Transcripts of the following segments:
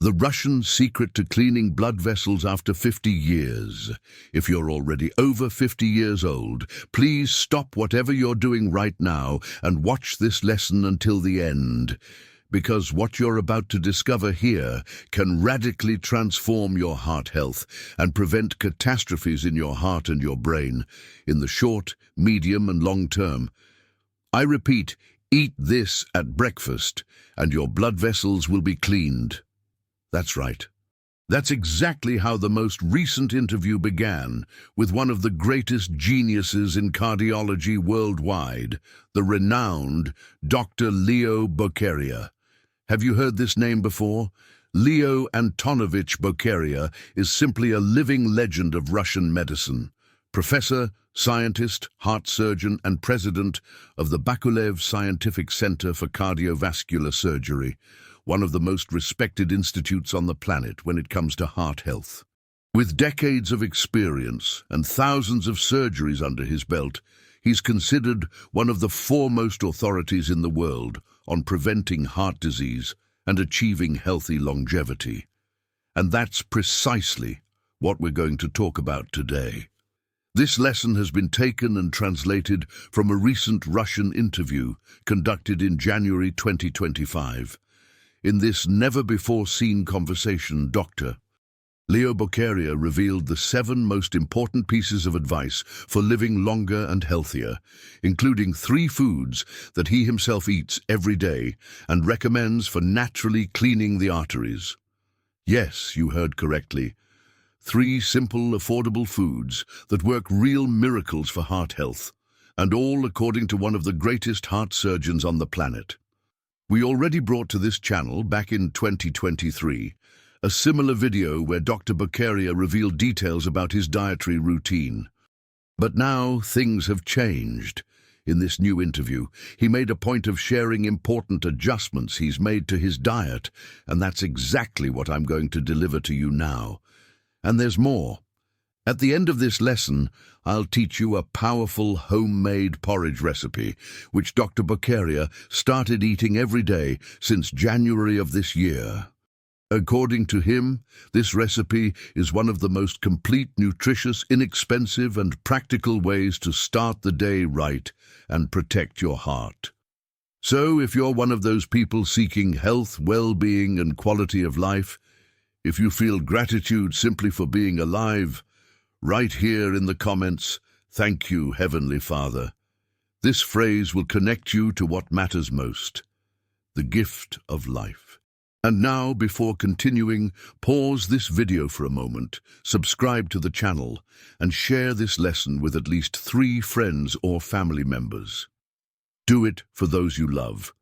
The Russian secret to cleaning blood vessels after 50 years. If you're already over 50 years old, please stop whatever you're doing right now and watch this lesson until the end. Because what you're about to discover here can radically transform your heart health and prevent catastrophes in your heart and your brain in the short, medium, and long term. I repeat, eat this at breakfast and your blood vessels will be cleaned. That's right. That's exactly how the most recent interview began, with one of the greatest geniuses in cardiology worldwide, the renowned Dr. Leo Bokeria. Have you heard this name before? Leo Antonovich Bokeria is simply a living legend of Russian medicine. Professor, scientist, heart surgeon, and president of the Bakulev Scientific Center for Cardiovascular Surgery, one of the most respected institutes on the planet when it comes to heart health. With decades of experience and thousands of surgeries under his belt, he's considered one of the foremost authorities in the world on preventing heart disease and achieving healthy longevity. And that's precisely what we're going to talk about today. This lesson has been taken and translated from a recent Russian interview conducted in January 2025. In this never-before-seen conversation, Dr. Leo Bokeria revealed the 7 most important pieces of advice for living longer and healthier, including 3 foods that he himself eats every day and recommends for naturally cleaning the arteries. Yes, you heard correctly. 3 simple, affordable foods that work real miracles for heart health, and all according to one of the greatest heart surgeons on the planet. We already brought to this channel, back in 2023, a similar video where Dr. Bokeria revealed details about his dietary routine. But now things have changed. In this new interview, he made a point of sharing important adjustments he's made to his diet, and that's exactly what I'm going to deliver to you now. And there's more. At the end of this lesson, I'll teach you a powerful homemade porridge recipe, which Dr. Bokeria started eating every day since January of this year. According to him, this recipe is one of the most complete, nutritious, inexpensive, and practical ways to start the day right and protect your heart. So, if you're one of those people seeking health, well-being, and quality of life, if you feel gratitude simply for being alive, right here in the comments, thank you, Heavenly Father. This phrase will connect you to what matters most, the gift of life. And now, before continuing, pause this video for a moment, subscribe to the channel, and share this lesson with at least 3 friends or family members. Do it for those you love.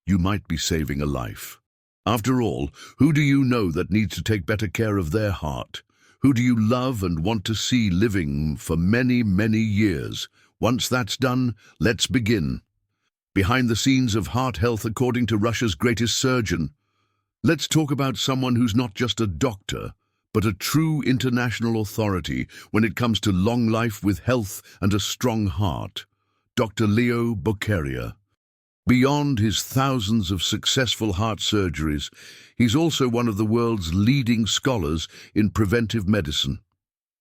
You might be saving a life. After all, who do you know that needs to take better care of their heart? Who do you love and want to see living for many, many years? Once that's done, let's begin. Behind the scenes of heart health according to Russia's greatest surgeon. Let's talk about someone who's not just a doctor, but a true international authority when it comes to long life with health and a strong heart. Dr. Leo Bokeria. Beyond his thousands of successful heart surgeries, he's also one of the world's leading scholars in preventive medicine.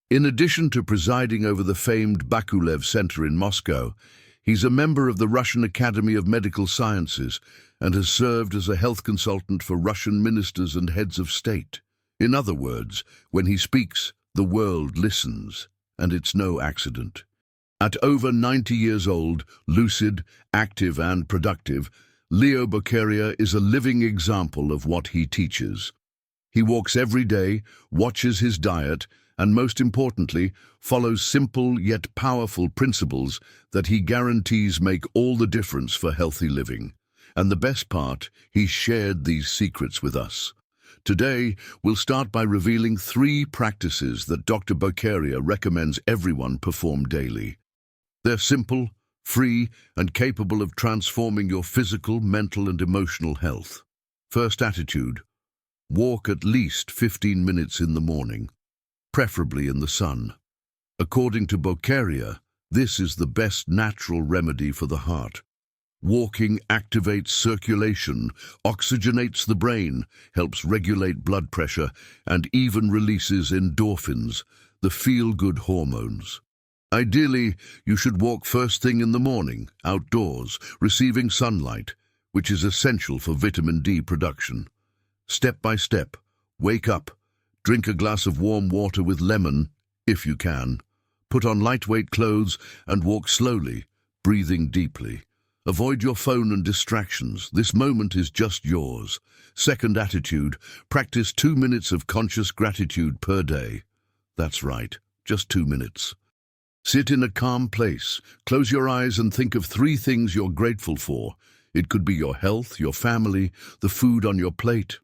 In addition to presiding over the famed Bakulev Center in Moscow, he's a member of the Russian Academy of Medical Sciences and has served as a health consultant for Russian ministers and heads of state. In other words, when he speaks, the world listens, and it's no accident. At over 90 years old, lucid, active and productive, Leo Bokeria is a living example of what he teaches. He walks every day, watches his diet, and most importantly, follows simple yet powerful principles that he guarantees make all the difference for healthy living. And the best part, he shared these secrets with us. Today, we'll start by revealing 3 practices that Dr. Bokeria recommends everyone perform daily. They're simple, free, and capable of transforming your physical, mental, and emotional health. First attitude: walk at least 15 minutes in the morning, preferably in the sun. According to Bokeria, this is the best natural remedy for the heart. Walking activates circulation, oxygenates the brain, helps regulate blood pressure, and even releases endorphins, the feel-good hormones. Ideally, you should walk first thing in the morning, outdoors, receiving sunlight, which is essential for vitamin D production. Step by step, wake up, drink a glass of warm water with lemon, if you can. Put on lightweight clothes and walk slowly, breathing deeply. Avoid your phone and distractions. This moment is just yours. Second attitude, practice 2 minutes of conscious gratitude per day. That's right, just 2 minutes. Sit in a calm place, close your eyes and think of 3 things you're grateful for. It could be your health, your family, the food on your plate.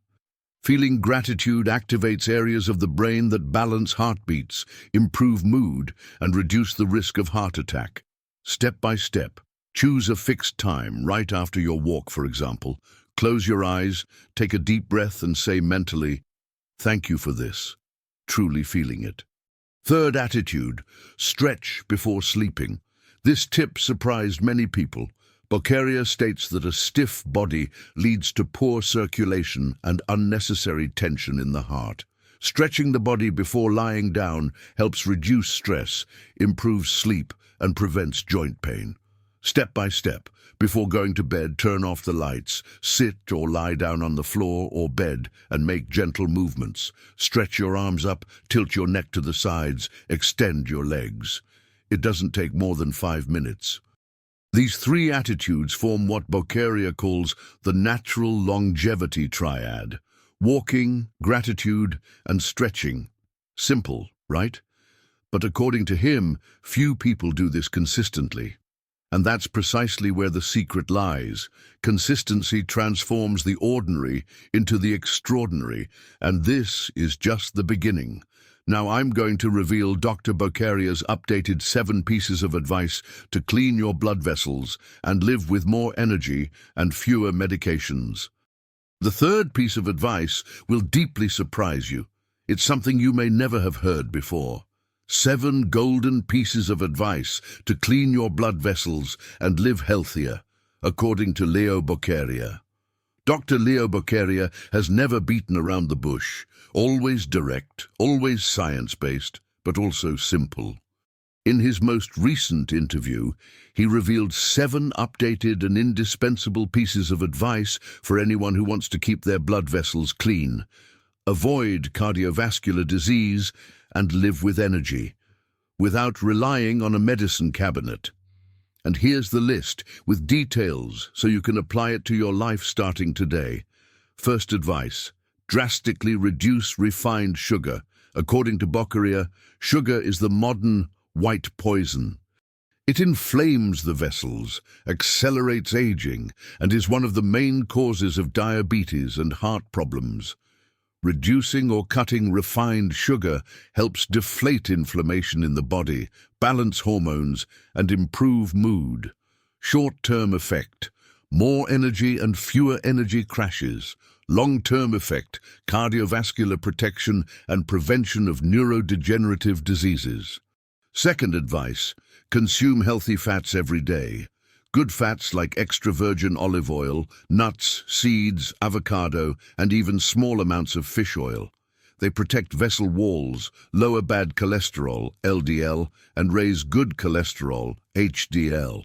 Feeling gratitude activates areas of the brain that balance heartbeats, improve mood, and reduce the risk of heart attack. Step by step, choose a fixed time, right after your walk, for example. Close your eyes, take a deep breath and say mentally, "Thank you for this," truly feeling it. Third attitude, stretch before sleeping. This tip surprised many people. Bokeria states that a stiff body leads to poor circulation and unnecessary tension in the heart. Stretching the body before lying down helps reduce stress, improves sleep, and prevents joint pain. Step by step, before going to bed, turn off the lights, sit or lie down on the floor or bed and make gentle movements. Stretch your arms up, tilt your neck to the sides, extend your legs. It doesn't take more than 5 minutes. These 3 attitudes form what Bokeria calls the natural longevity triad. Walking, gratitude, and stretching. Simple, right? But according to him, few people do this consistently. And that's precisely where the secret lies. Consistency transforms the ordinary into the extraordinary, and this is just the beginning. Now I'm going to reveal Dr. Bokeria's updated 7 pieces of advice to clean your blood vessels and live with more energy and fewer medications. The third piece of advice will deeply surprise you. It's something you may never have heard before. 7 golden pieces of advice to clean your blood vessels and live healthier, according to Leo Bokeria. Dr. Leo Bokeria has never beaten around the bush, always direct, always science-based, but also simple. In his most recent interview, he revealed 7 updated and indispensable pieces of advice for anyone who wants to keep their blood vessels clean, avoid cardiovascular disease, and live with energy, without relying on a medicine cabinet. And here's the list, with details so you can apply it to your life starting today. First advice, drastically reduce refined sugar. According to Bokeria, sugar is the modern white poison. It inflames the vessels, accelerates aging, and is one of the main causes of diabetes and heart problems. Reducing or cutting refined sugar helps deflate inflammation in the body, balance hormones, and improve mood. Short-term effect, more energy and fewer energy crashes. Long-term effect, cardiovascular protection and prevention of neurodegenerative diseases. Second advice, consume healthy fats every day. Good fats like extra virgin olive oil, nuts, seeds, avocado, and even small amounts of fish oil. They protect vessel walls, lower bad cholesterol, LDL, and raise good cholesterol, HDL.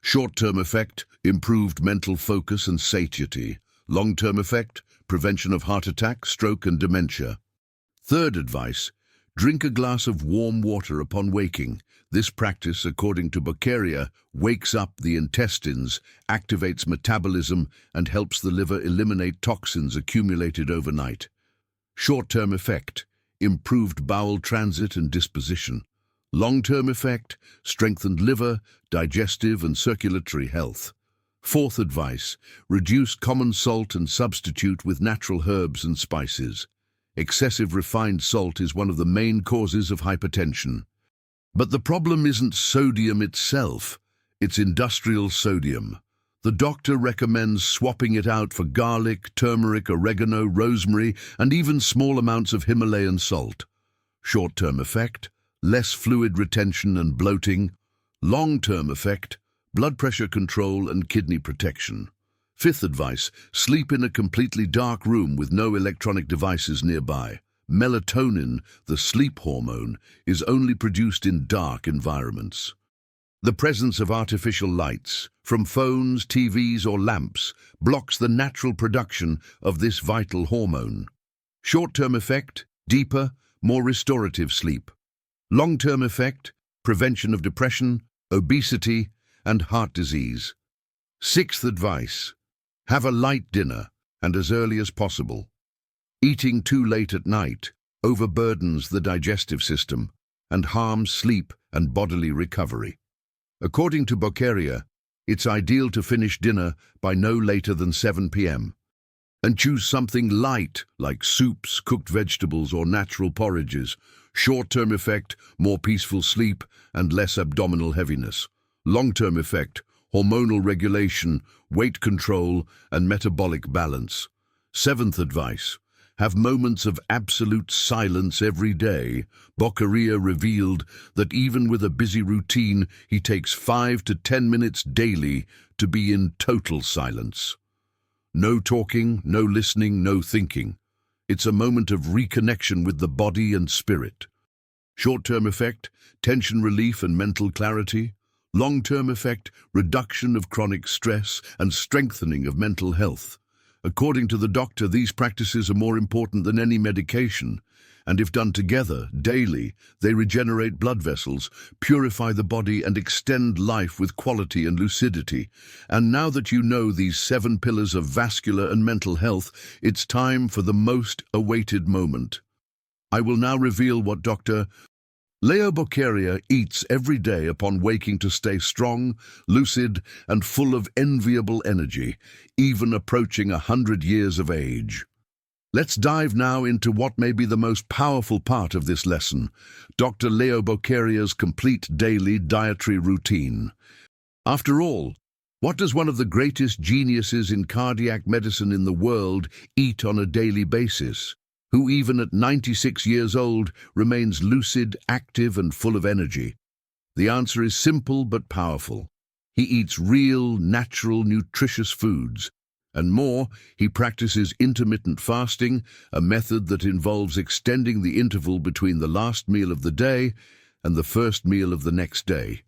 Short-term effect, improved mental focus and satiety. Long-term effect, prevention of heart attack, stroke, and dementia. Third advice, drink a glass of warm water upon waking. This practice, according to Bokeria, wakes up the intestines, activates metabolism, and helps the liver eliminate toxins accumulated overnight. Short-term effect, improved bowel transit and disposition. Long-term effect, strengthened liver, digestive and circulatory health. Fourth advice, reduce common salt and substitute with natural herbs and spices. Excessive refined salt is one of the main causes of hypertension. But the problem isn't sodium itself, it's industrial sodium. The doctor recommends swapping it out for garlic, turmeric, oregano, rosemary, and even small amounts of Himalayan salt. Short-term effect, less fluid retention and bloating. Long-term effect, blood pressure control and kidney protection. Fifth advice, sleep in a completely dark room with no electronic devices nearby. Melatonin, the sleep hormone, is only produced in dark environments. The presence of artificial lights, from phones, TVs or lamps, blocks the natural production of this vital hormone. Short-term effect, deeper, more restorative sleep. Long-term effect, prevention of depression, obesity, and heart disease. Sixth advice, have a light dinner and as early as possible. Eating too late at night overburdens the digestive system and harms sleep and bodily recovery. According to Bokeria, it's ideal to finish dinner by no later than 7 p.m. and choose something light like soups, cooked vegetables or natural porridges. Short-term effect, more peaceful sleep and less abdominal heaviness. Long-term effect, hormonal regulation, weight control and metabolic balance. Seventh advice, have moments of absolute silence every day. Bokeria revealed that even with a busy routine, he takes 5 to 10 minutes daily to be in total silence. No talking, no listening, no thinking. It's a moment of reconnection with the body and spirit. Short-term effect, tension relief and mental clarity. Long-term effect, reduction of chronic stress and strengthening of mental health. According to the doctor, these practices are more important than any medication, and if done together, daily, they regenerate blood vessels, purify the body and extend life with quality and lucidity. And now that you know these 7 pillars of vascular and mental health, it's time for the most awaited moment. I will now reveal what Dr. Bokeria eats every day upon waking to stay strong, lucid, and full of enviable energy, even approaching 100 years of age. Let's dive now into what may be the most powerful part of this lesson, Dr. Bokeria's complete daily dietary routine. After all, what does one of the greatest geniuses in cardiac medicine in the world eat on a daily basis? Who even at 96 years old remains lucid, active and full of energy? The answer is simple but powerful. He eats real, natural, nutritious foods. And more, he practices intermittent fasting, a method that involves extending the interval between the last meal of the day and the first meal of the next day.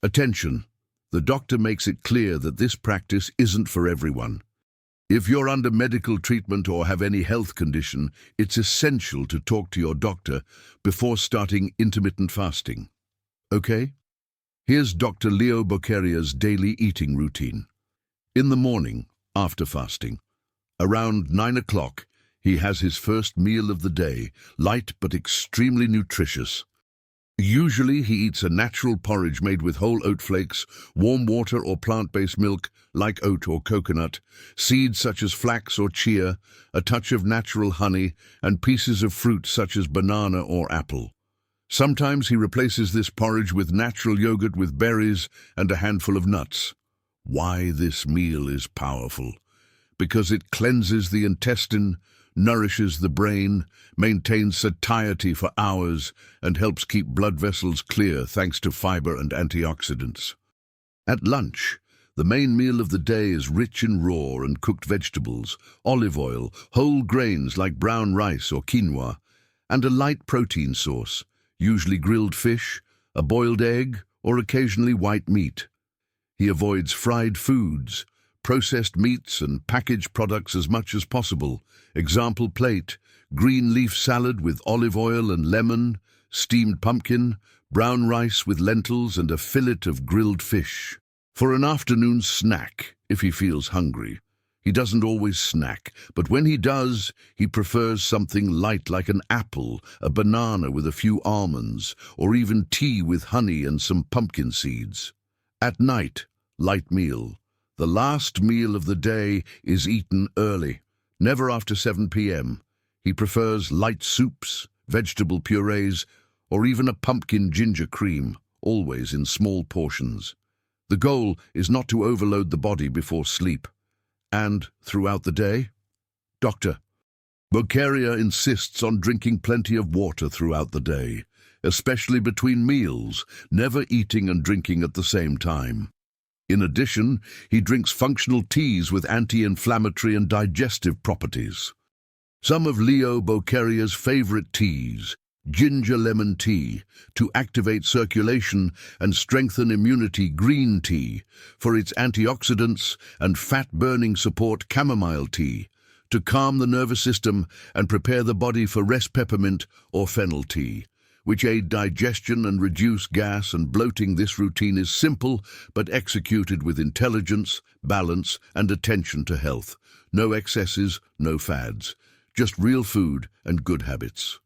Attention! The doctor makes it clear that this practice isn't for everyone. If you're under medical treatment or have any health condition, it's essential to talk to your doctor before starting intermittent fasting. Okay? Here's Dr. Bokeria's daily eating routine. In the morning, after fasting, around 9 o'clock, he has his first meal of the day, light but extremely nutritious. Usually he eats a natural porridge made with whole oat flakes, warm water or plant-based milk, like oat or coconut, seeds such as flax or chia, a touch of natural honey, and pieces of fruit such as banana or apple. Sometimes he replaces this porridge with natural yogurt with berries and a handful of nuts. Why this meal is powerful? Because it cleanses the intestine, nourishes the brain, maintains satiety for hours, and helps keep blood vessels clear thanks to fiber and antioxidants. At lunch, the main meal of the day is rich in raw and cooked vegetables, olive oil, whole grains like brown rice or quinoa, and a light protein source, usually grilled fish, a boiled egg, or occasionally white meat. He avoids fried foods, processed meats and packaged products as much as possible. Example plate, green leaf salad with olive oil and lemon, steamed pumpkin, brown rice with lentils and a fillet of grilled fish. For an afternoon snack, if he feels hungry. He doesn't always snack, but when he does, he prefers something light like an apple, a banana with a few almonds, or even tea with honey and some pumpkin seeds. At night, light meal. The last meal of the day is eaten early, never after 7 p.m. He prefers light soups, vegetable purees, or even a pumpkin ginger cream, always in small portions. The goal is not to overload the body before sleep. And, throughout the day, Dr. Bokeria insists on drinking plenty of water throughout the day, especially between meals, never eating and drinking at the same time. In addition, he drinks functional teas with anti-inflammatory and digestive properties. Some of Leo Bokeria's favorite teas: ginger lemon tea, to activate circulation and strengthen immunity; green tea, for its antioxidants and fat-burning support; chamomile tea, to calm the nervous system and prepare the body for rest; peppermint or fennel tea, which aid digestion and reduce gas and bloating. This routine is simple, but executed with intelligence, balance, and attention to health. No excesses, no fads, just real food and good habits.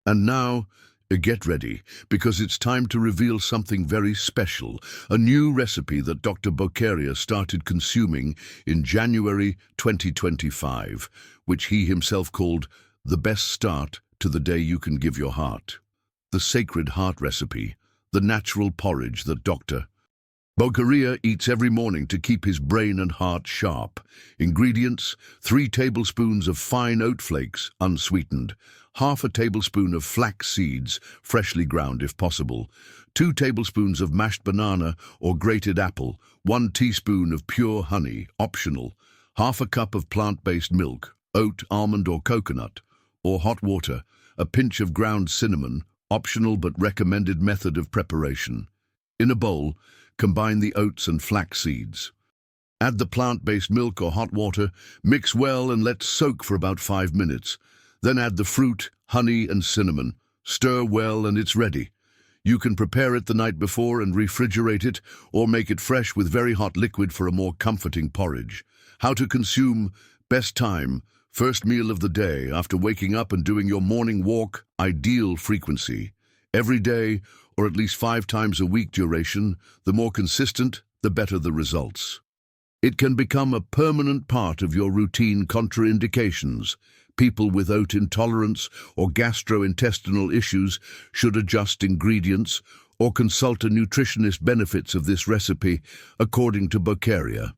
And now, get ready, because it's time to reveal something very special, a new recipe that Dr. Bokeria started consuming in January 2025, which he himself called the best start to the day you can give your heart. The sacred heart recipe, the natural porridge that Dr. Bokeria eats every morning to keep his brain and heart sharp. Ingredients: 3 tablespoons of fine oat flakes, unsweetened, half a tablespoon of flax seeds, freshly ground if possible, 2 tablespoons of mashed banana or grated apple, 1 teaspoon of pure honey, optional, half a cup of plant-based milk, oat, almond or coconut, or hot water, a pinch of ground cinnamon, optional but recommended method of preparation. In a bowl, combine the oats and flax seeds. Add the plant-based milk or hot water, mix well and let soak for about 5 minutes. Then add the fruit, honey and cinnamon. Stir well and it's ready. You can prepare it the night before and refrigerate it, or make it fresh with very hot liquid for a more comforting porridge. How to consume: best time: first meal of the day, after waking up and doing your morning walk. Ideal frequency: every day or at least 5 times a week. Duration: the more consistent, the better the results. It can become a permanent part of your routine. Contraindications: people with oat intolerance or gastrointestinal issues should adjust ingredients or consult a nutritionist. Benefits of this recipe, according to Bokeria: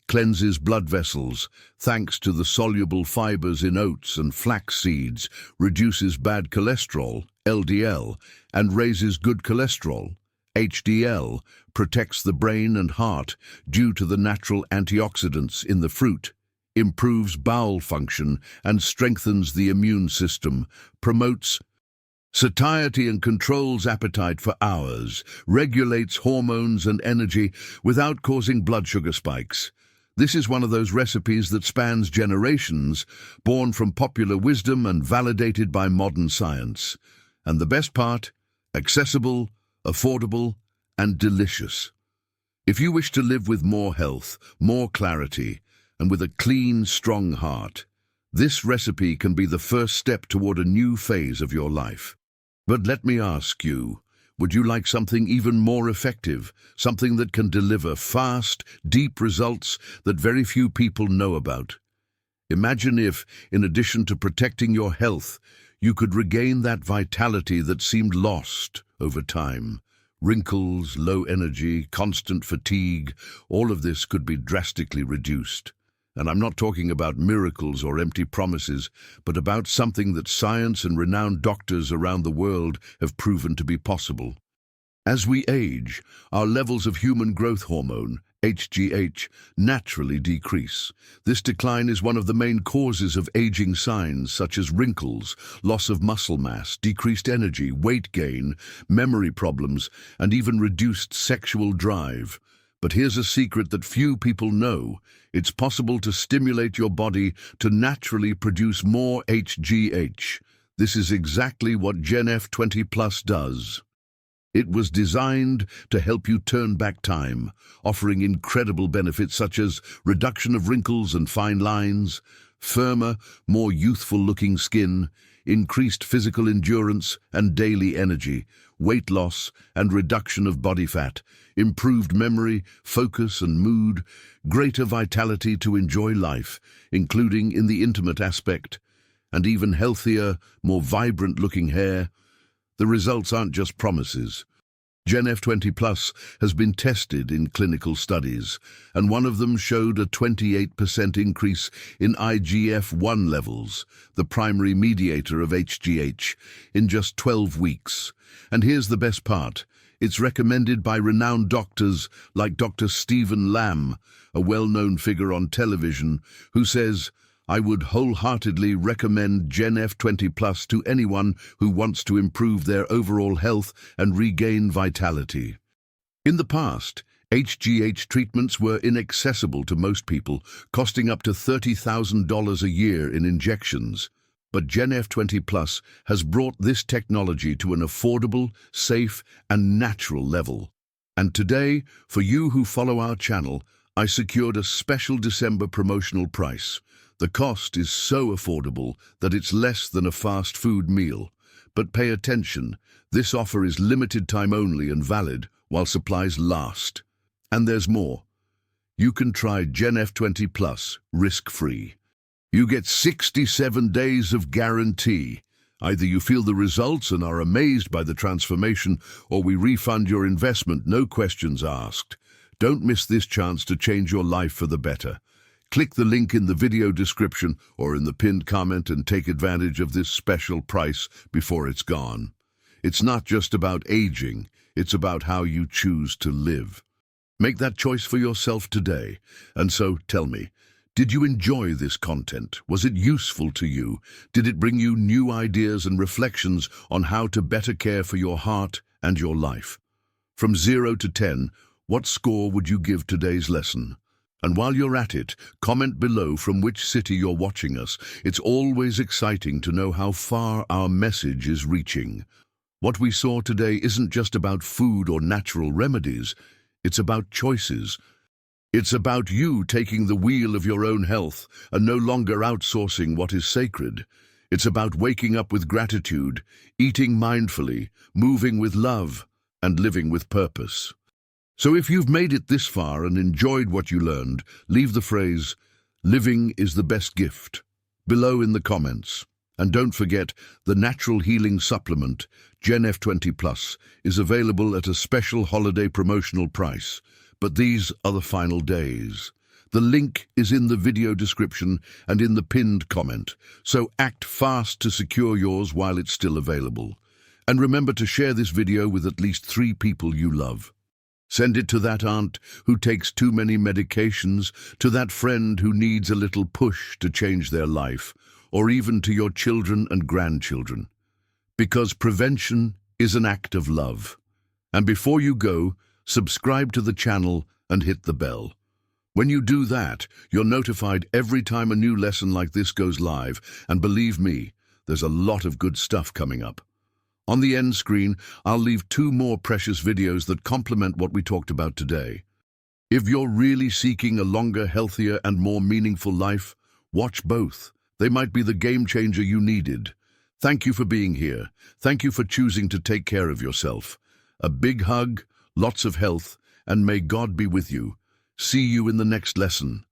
cleanses blood vessels, thanks to the soluble fibers in oats and flax seeds, reduces bad cholesterol, LDL, and raises good cholesterol, HDL, protects the brain and heart due to the natural antioxidants in the fruit, improves bowel function and strengthens the immune system, promotes satiety and controls appetite for hours, regulates hormones and energy without causing blood sugar spikes. This is one of those recipes that spans generations, born from popular wisdom and validated by modern science. And the best part: accessible, affordable, and delicious. If you wish to live with more health, more clarity, and with a clean, strong heart, this recipe can be the first step toward a new phase of your life. But let me ask you, would you like something even more effective, something that can deliver fast, deep results that very few people know about? Imagine if, in addition to protecting your health, you could regain that vitality that seemed lost over time. Wrinkles, low energy, constant fatigue, all of this could be drastically reduced. And I'm not talking about miracles or empty promises, but about something that science and renowned doctors around the world have proven to be possible. As we age, our levels of human growth hormone, HGH, naturally decrease. This decline is one of the main causes of aging signs such as wrinkles, loss of muscle mass, decreased energy, weight gain, memory problems, and even reduced sexual drive. But here's a secret that few people know. It's possible to stimulate your body to naturally produce more HGH. This is exactly what GenF 20 Plus does. It was designed to help you turn back time, offering incredible benefits such as reduction of wrinkles and fine lines, firmer, more youthful-looking skin, increased physical endurance and daily energy, weight loss and reduction of body fat, improved memory, focus and mood, greater vitality to enjoy life, including in the intimate aspect, and even healthier, more vibrant-looking hair. The results aren't just promises. GenF 20 Plus has been tested in clinical studies, and one of them showed a 28% increase in IGF-1 levels, the primary mediator of HGH, in just 12 weeks. And here's the best part: It's recommended by renowned doctors like Dr. Stephen Lamb, a well-known figure on television, who says, "I would wholeheartedly recommend Gen F20 Plus to anyone who wants to improve their overall health and regain vitality." In the past, HGH treatments were inaccessible to most people, costing up to $30,000 a year in injections. But Gen F20 Plus has brought this technology to an affordable, safe, and natural level. And today, for you who follow our channel, I secured a special December promotional price. The cost is so affordable that it's less than a fast food meal. But pay attention, this offer is limited time only and valid while supplies last. And there's more. You can try Gen F20 Plus risk-free. You get 67 days of guarantee. Either you feel the results and are amazed by the transformation, or we refund your investment, no questions asked. Don't miss this chance to change your life for the better. Click the link in the video description or in the pinned comment and take advantage of this special price before it's gone. It's not just about aging, it's about how you choose to live. Make that choice for yourself today. And so, tell me, did you enjoy this content? Was it useful to you? Did it bring you new ideas and reflections on how to better care for your heart and your life? From 0 to 10, what score would you give today's lesson? And while you're at it, comment below from which city you're watching us. It's always exciting to know how far our message is reaching. What we saw today isn't just about food or natural remedies. It's about choices. It's about you taking the wheel of your own health and no longer outsourcing what is sacred. It's about waking up with gratitude, eating mindfully, moving with love, and living with purpose. So if you've made it this far and enjoyed what you learned, leave the phrase, "Living is the best gift," below in the comments. And don't forget, the Natural Healing Supplement, Gen F20 Plus, is available at a special holiday promotional price. But these are the final days. The link is in the video description and in the pinned comment, so act fast to secure yours while it's still available. And remember to share this video with at least 3 people you love. Send it to that aunt who takes too many medications, to that friend who needs a little push to change their life, or even to your children and grandchildren. Because prevention is an act of love. And before you go, subscribe to the channel and hit the bell. When you do that, you're notified every time a new lesson like this goes live, and believe me, there's a lot of good stuff coming up. On the end screen, I'll leave 2 more precious videos that complement what we talked about today. If you're really seeking a longer, healthier, and more meaningful life, watch both. They might be the game changer you needed. Thank you for being here. Thank you for choosing to take care of yourself. A big hug, lots of health, and may God be with you. See you in the next lesson.